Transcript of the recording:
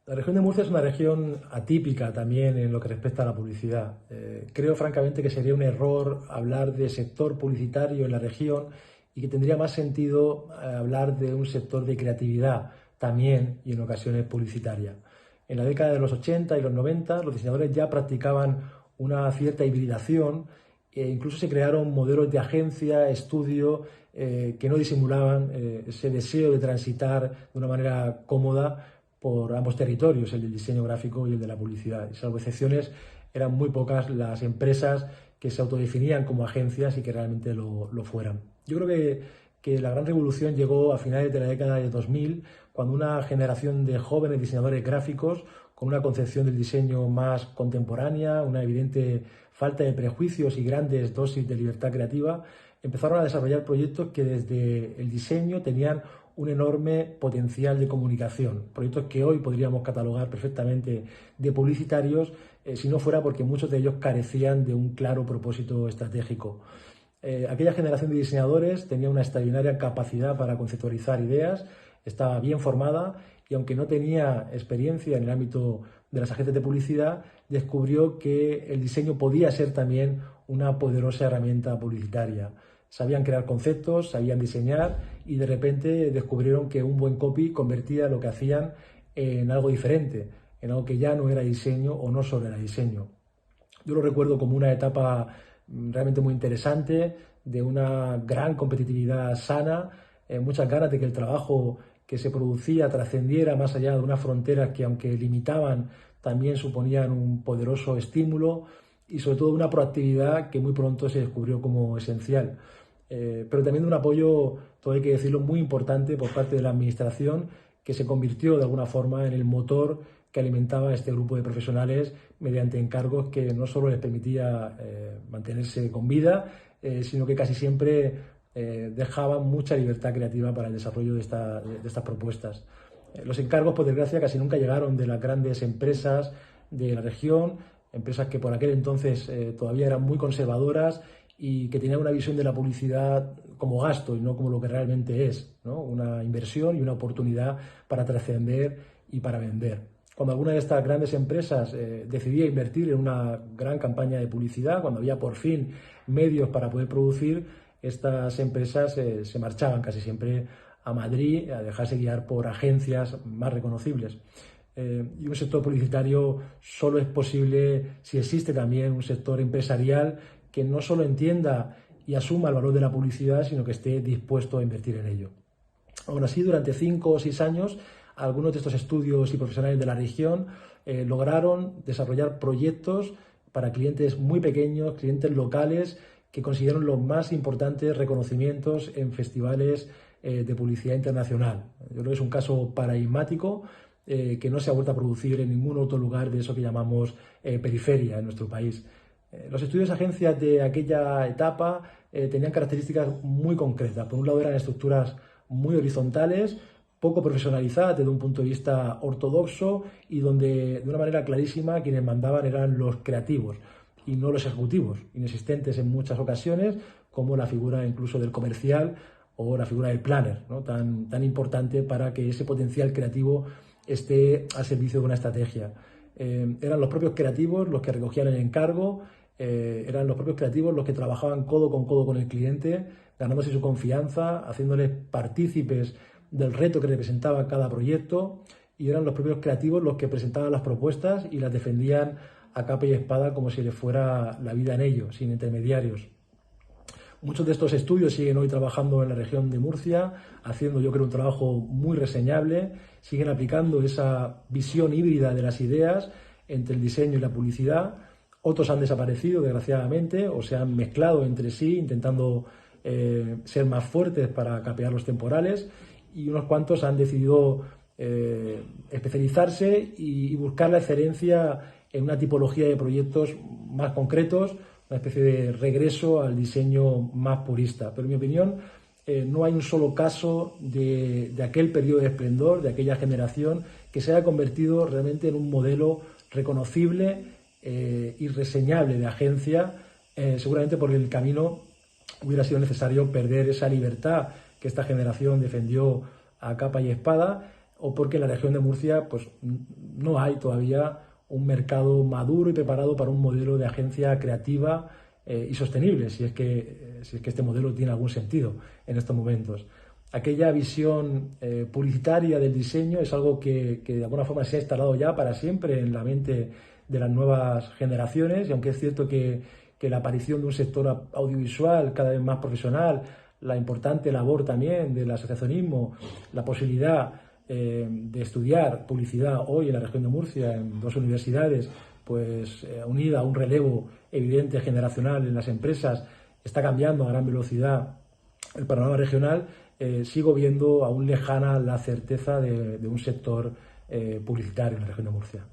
La región de Murcia es una región atípica también en lo que respecta a la publicidad. Creo francamente que sería un error hablar de sector publicitario en la región y que tendría más sentido hablar de un sector de creatividad también y en ocasiones publicitaria. En la década de los 80 y los 90 los diseñadores ya practicaban una cierta hibridación e incluso se crearon modelos de agencia, estudio, que no disimulaban ese deseo de transitar de una manera cómoda por ambos territorios, el del diseño gráfico y el de la publicidad. Y salvo excepciones, eran muy pocas las empresas que se autodefinían como agencias y que realmente lo fueran. Yo creo que la gran revolución llegó a finales de la década de 2000, cuando una generación de jóvenes diseñadores gráficos, con una concepción del diseño más contemporánea, una evidente falta de prejuicios y grandes dosis de libertad creativa, empezaron a desarrollar proyectos que desde el diseño tenían un enorme potencial de comunicación, proyectos que hoy podríamos catalogar perfectamente de publicitarios si no fuera porque muchos de ellos carecían de un claro propósito estratégico. Aquella generación de diseñadores tenía una extraordinaria capacidad para conceptualizar ideas, estaba bien formada y aunque no tenía experiencia en el ámbito de las agencias de publicidad, descubrió que el diseño podía ser también una poderosa herramienta publicitaria. Sabían crear conceptos, sabían diseñar y de repente descubrieron que un buen copy convertía lo que hacían en algo diferente, en algo que ya no era diseño o no solo era diseño. Yo lo recuerdo como una etapa realmente muy interesante, de una gran competitividad sana, muchas ganas de que el trabajo que se producía trascendiera más allá de unas fronteras que, aunque limitaban, también suponían un poderoso estímulo y sobre todo una proactividad que muy pronto se descubrió como esencial. Pero también un apoyo, todo hay que decirlo, muy importante por parte de la Administración, que se convirtió de alguna forma en el motor que alimentaba a este grupo de profesionales mediante encargos que no solo les permitía mantenerse con vida, sino que casi siempre dejaban mucha libertad creativa para el desarrollo de estas propuestas. Los encargos, por desgracia, casi nunca llegaron de las grandes empresas de la región, empresas que por aquel entonces todavía eran muy conservadoras y que tenían una visión de la publicidad como gasto y no como lo que realmente es, ¿no? Una inversión y una oportunidad para trascender y para vender. Cuando alguna de estas grandes empresas decidía invertir en una gran campaña de publicidad, cuando había por fin medios para poder producir, estas empresas se marchaban casi siempre a Madrid a dejarse guiar por agencias más reconocibles. Y un sector publicitario solo es posible si existe también un sector empresarial que no solo entienda y asuma el valor de la publicidad, sino que esté dispuesto a invertir en ello. Aún así, durante 5 o 6 años, algunos de estos estudios y profesionales de la región lograron desarrollar proyectos para clientes muy pequeños, clientes locales, que consiguieron los más importantes reconocimientos en festivales de publicidad internacional. Yo creo que es un caso paradigmático que no se ha vuelto a producir en ningún otro lugar de eso que llamamos periferia en nuestro país. Los estudios de agencias de aquella etapa tenían características muy concretas. Por un lado, eran estructuras muy horizontales, poco profesionalizadas desde un punto de vista ortodoxo y donde, de una manera clarísima, quienes mandaban eran los creativos y no los ejecutivos, inexistentes en muchas ocasiones, como la figura incluso del comercial o la figura del planner, ¿no? tan importante para que ese potencial creativo esté al servicio de una estrategia. Eran los propios creativos los que recogían el encargo, eran los propios creativos los que trabajaban codo con el cliente, ganándose su confianza, haciéndoles partícipes del reto que representaba cada proyecto, y eran los propios creativos los que presentaban las propuestas y las defendían a capa y espada como si les fuera la vida en ello, sin intermediarios. Muchos de estos estudios siguen hoy trabajando en la región de Murcia, haciendo, yo creo, un trabajo muy reseñable, siguen aplicando esa visión híbrida de las ideas entre el diseño y la publicidad. Otros han desaparecido, desgraciadamente, o se han mezclado entre sí, intentando ser más fuertes para capear los temporales, y unos cuantos han decidido especializarse y buscar la excelencia en una tipología de proyectos más concretos, una especie de regreso al diseño más purista. Pero en mi opinión no hay un solo caso de aquel periodo de esplendor, de aquella generación, que se haya convertido realmente en un modelo reconocible y reseñable de agencia, seguramente porque en el camino hubiera sido necesario perder esa libertad que esta generación defendió a capa y espada, o porque en la región de Murcia pues, no hay todavía un mercado maduro y preparado para un modelo de agencia creativa y sostenible, si es que este modelo tiene algún sentido en estos momentos. Aquella visión publicitaria del diseño es algo que de alguna forma se ha instalado ya para siempre en la mente de las nuevas generaciones, y aunque es cierto que la aparición de un sector audiovisual cada vez más profesional, la importante labor también del asociacionismo, la posibilidad de estudiar publicidad hoy en la región de Murcia en 2 universidades, pues unida a un relevo evidente generacional en las empresas, está cambiando a gran velocidad el panorama regional. Sigo viendo aún lejana la certeza de un sector publicitario en la región de Murcia.